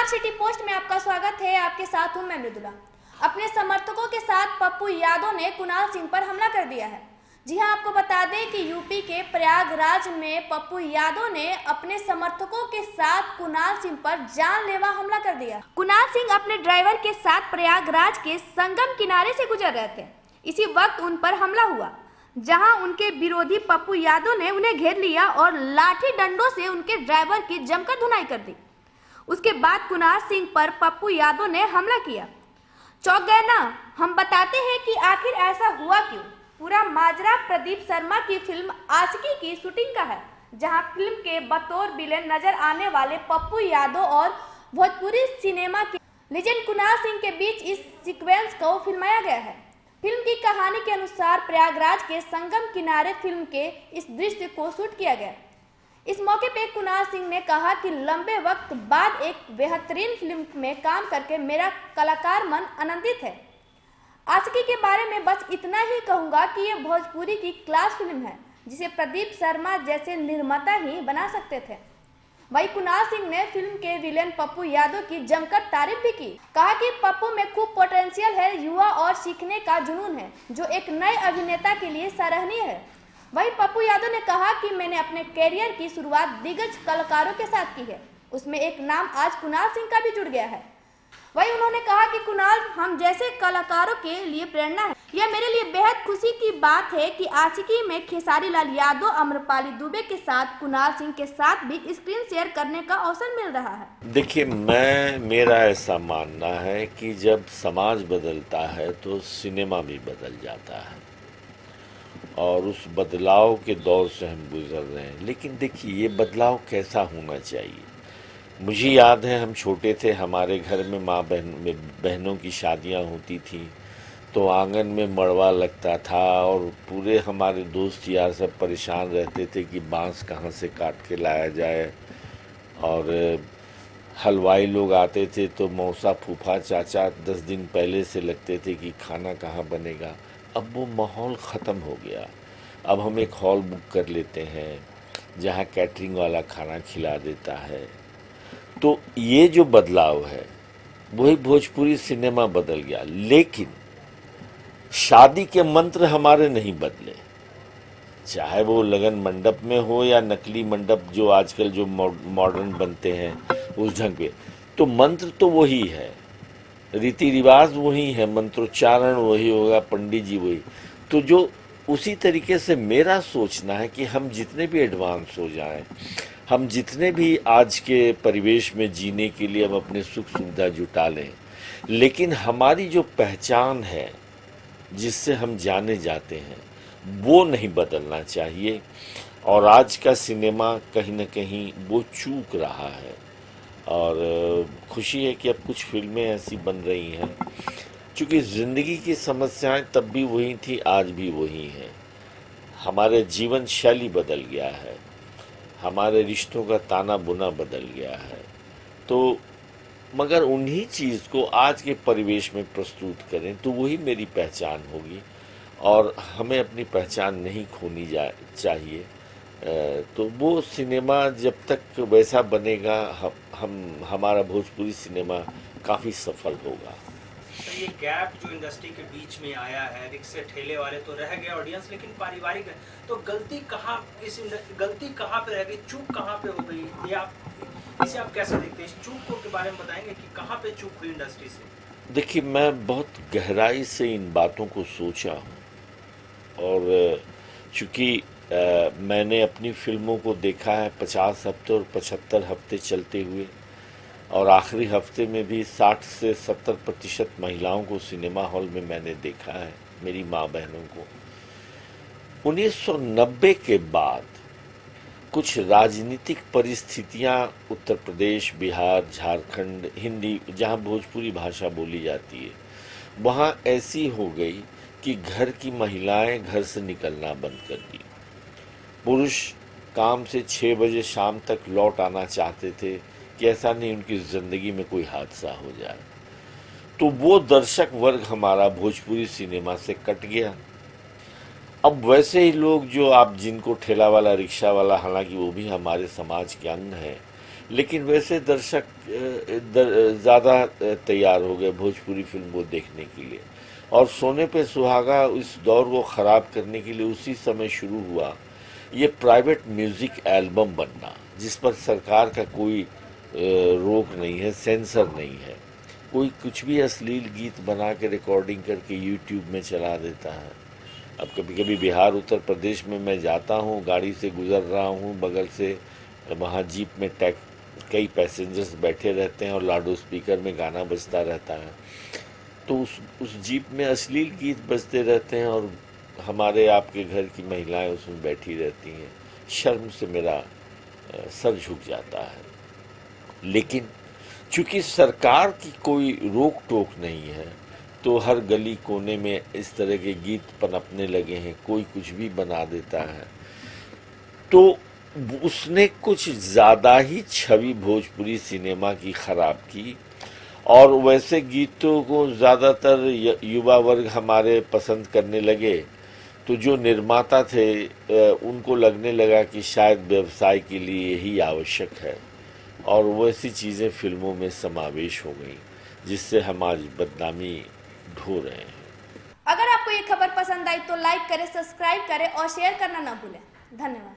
Kunal city post में आपका स्वागत है। आपके साथ हूं मैं मृदुला। अपने समर्थकों के साथ पप्पू यादव ने कुणाल सिंह पर हमला कर दिया है। जी हां, आपको बता दें कि यूपी के प्रयागराज में पप्पू यादव ने अपने समर्थकों के साथ कुणाल सिंह पर जानलेवा हमला कर दिया। कुणाल सिंह अपने ड्राइवर के साथ प्रयागराज के संगम किनारे से गुजर रहे थे। इसी वक्त उन पर हमला हुआ, जहां उनके विरोधी पप्पू यादव ने उन्हें घेर लिया और लाठी डंडों से उनके ड्राइवर की जमकर धुनाई कर दी। उसके बाद कुणाल सिंह पर पप्पू यादव ने हमला किया। चौंक गए ना? हम बताते हैं कि आखिर ऐसा हुआ क्यों। पूरा माजरा प्रदीप शर्मा की फिल्म आशिकी की शूटिंग का है, जहां फिल्म के बतौर विलेन नजर आने वाले पप्पू यादव और भोजपुरी सिनेमा के लेजेंड कुणाल सिंह के बीच इस सीक्वेंस को फिल्माया गया है। फिल्म की कहानी के अनुसार प्रयागराज के संगम किनारे फिल्म के इस दृश्य को शूट किया गया। इस मौके पे कुणाल सिंह ने कहा कि लंबे वक्त बाद एक बेहतरीन फिल्म में काम करके मेरा कलाकार मन आनंदित है। आशिकी के बारे में बस इतना ही कहूँगा कि ये भोजपुरी की क्लास फिल्म है, जिसे प्रदीप शर्मा जैसे निर्माता ही बना सकते थे। वहीं कुणाल सिंह ने फिल्म के विलेन पप्पू यादव की जमकर तारीफ भी की। कहा कि पप्पू में खूब पोटेंशियल है, युवा और सीखने का जुनून है, जो एक नए अभिनेता के लिए सराहनीय है। वहीं पप्पू यादव ने कहा कि मैंने अपने कैरियर की शुरुआत दिग्गज कलाकारों के साथ की है, उसमें एक नाम आज कुणाल सिंह का भी जुड़ गया है। वहीं उन्होंने कहा कि कुणाल हम जैसे कलाकारों के लिए प्रेरणा है। यह मेरे लिए बेहद खुशी की बात है कि आशिकी में खेसारी लाल यादव, अम्रपाली दुबे के साथ कुणाल सिंह के साथ भी स्क्रीन शेयर करने का अवसर मिल रहा है। देखिए, मेरा ऐसा मानना है कि जब समाज बदलता है तो सिनेमा भी बदल जाता है, और उस बदलाव के दौर से हम गुजर रहे हैं। लेकिन देखिए, ये बदलाव कैसा होना चाहिए। मुझे याद है, हम छोटे थे, हमारे घर में बहनों की शादियां होती थी तो आंगन में मड़वा लगता था, और पूरे हमारे दोस्त यार सब परेशान रहते थे कि बांस कहाँ से काट के लाया जाए। और हलवाई लोग आते थे तो मौसा फूफा चाचा 10 दिन पहले से लगते थे कि खाना कहाँ बनेगा। अब वो माहौल ख़त्म हो गया। अब हम एक हॉल बुक कर लेते हैं जहाँ कैटरिंग वाला खाना खिला देता है। तो ये जो बदलाव है वही भोजपुरी सिनेमा बदल गया। लेकिन शादी के मंत्र हमारे नहीं बदले, चाहे वो लगन मंडप में हो या नकली मंडप जो आजकल जो मॉडर्न बनते हैं उस ढंग पे। तो मंत्र तो वही है, रीति रिवाज वही है, मंत्रोच्चारण वही होगा, पंडित जी वही। तो जो उसी तरीके से मेरा सोचना है कि हम जितने भी एडवांस हो जाएं, हम जितने भी आज के परिवेश में जीने के लिए हम अपने सुख सुविधा जुटा लें, लेकिन हमारी जो पहचान है जिससे हम जाने जाते हैं वो नहीं बदलना चाहिए। और आज का सिनेमा कहीं न कहीं वो चूक रहा है। और खुशी है कि अब कुछ फिल्में ऐसी बन रही हैं, क्योंकि ज़िंदगी की समस्याएं तब भी वही थी, आज भी वही हैं। हमारे जीवन शैली बदल गया है, हमारे रिश्तों का ताना बुना बदल गया है। तो मगर उन्हीं चीज़ को आज के परिवेश में प्रस्तुत करें तो वही मेरी पहचान होगी, और हमें अपनी पहचान नहीं खोनी चाहिए। तो वो सिनेमा जब तक वैसा बनेगा, हमारा भोजपुरी सिनेमा काफ़ी सफल होगा। तो ये गैप जो इंडस्ट्री के बीच में आया है, रिक्शे ठेले वाले तो रह गए ऑडियंस, लेकिन पारिवारिक है, तो गलती कहाँ पे रह गई, चूक कहाँ पे हो गई, ये इसे आप कैसे देखते हैं? इस चूक को के बारे में बताएंगे कि कहाँ पे चूक हुई इंडस्ट्री से? देखिए, मैं बहुत गहराई से इन बातों को सोचा हूँ, और चूँकि मैंने अपनी फिल्मों को देखा है 50 हफ्ते और 75 हफ्ते चलते हुए, और आखिरी हफ्ते में भी 60 से 70% महिलाओं को सिनेमा हॉल में मैंने देखा है, मेरी माँ बहनों को। 1990 के बाद कुछ राजनीतिक परिस्थितियां उत्तर प्रदेश, बिहार, झारखंड, हिंदी जहां भोजपुरी भाषा बोली जाती है, वहां ऐसी हो गई कि घर की महिलाएं घर से निकलना बंद कर दी। पुरुष काम से 6 बजे शाम तक लौट आना चाहते थे कि ऐसा नहीं उनकी ज़िंदगी में कोई हादसा हो जाए। तो वो दर्शक वर्ग हमारा भोजपुरी सिनेमा से कट गया। अब वैसे ही लोग जो आप जिनको ठेला वाला, रिक्शा वाला, हालांकि वो भी हमारे समाज के अंग हैं, लेकिन वैसे दर्शक ज़्यादा तैयार हो गए भोजपुरी फिल्म को देखने के लिए। और सोने पे सुहागा इस दौर को ख़राब करने के लिए उसी समय शुरू हुआ ये प्राइवेट म्यूज़िक एल्बम बनना, जिस पर सरकार का कोई रोक नहीं है, सेंसर नहीं है। कोई कुछ भी अश्लील गीत बना के रिकॉर्डिंग करके यूट्यूब में चला देता है। अब कभी कभी बिहार उत्तर प्रदेश में मैं जाता हूँ, गाड़ी से गुजर रहा हूँ, बगल से वहाँ जीप में कई पैसेंजर्स बैठे रहते हैं और लाउड स्पीकर में गाना बजता रहता है, तो उस जीप में अश्लील गीत बजते रहते हैं और हमारे आपके घर की महिलाएं उसमें बैठी रहती हैं। शर्म से मेरा सर झुक जाता है। लेकिन चूंकि सरकार की कोई रोक टोक नहीं है, तो हर गली कोने में इस तरह के गीत पनपने लगे हैं, कोई कुछ भी बना देता है। तो उसने कुछ ज़्यादा ही छवि भोजपुरी सिनेमा की ख़राब की, और वैसे गीतों को ज़्यादातर युवा वर्ग हमारे पसंद करने लगे। तो जो निर्माता थे उनको लगने लगा कि शायद व्यवसाय के लिए यही आवश्यक है, और वैसी चीज़ें फिल्मों में समावेश हो गई, जिससे हम आज बदनामी ढो रहे हैं। अगर आपको ये खबर पसंद आई तो लाइक करें, सब्सक्राइब करें और शेयर करना ना भूलें। धन्यवाद।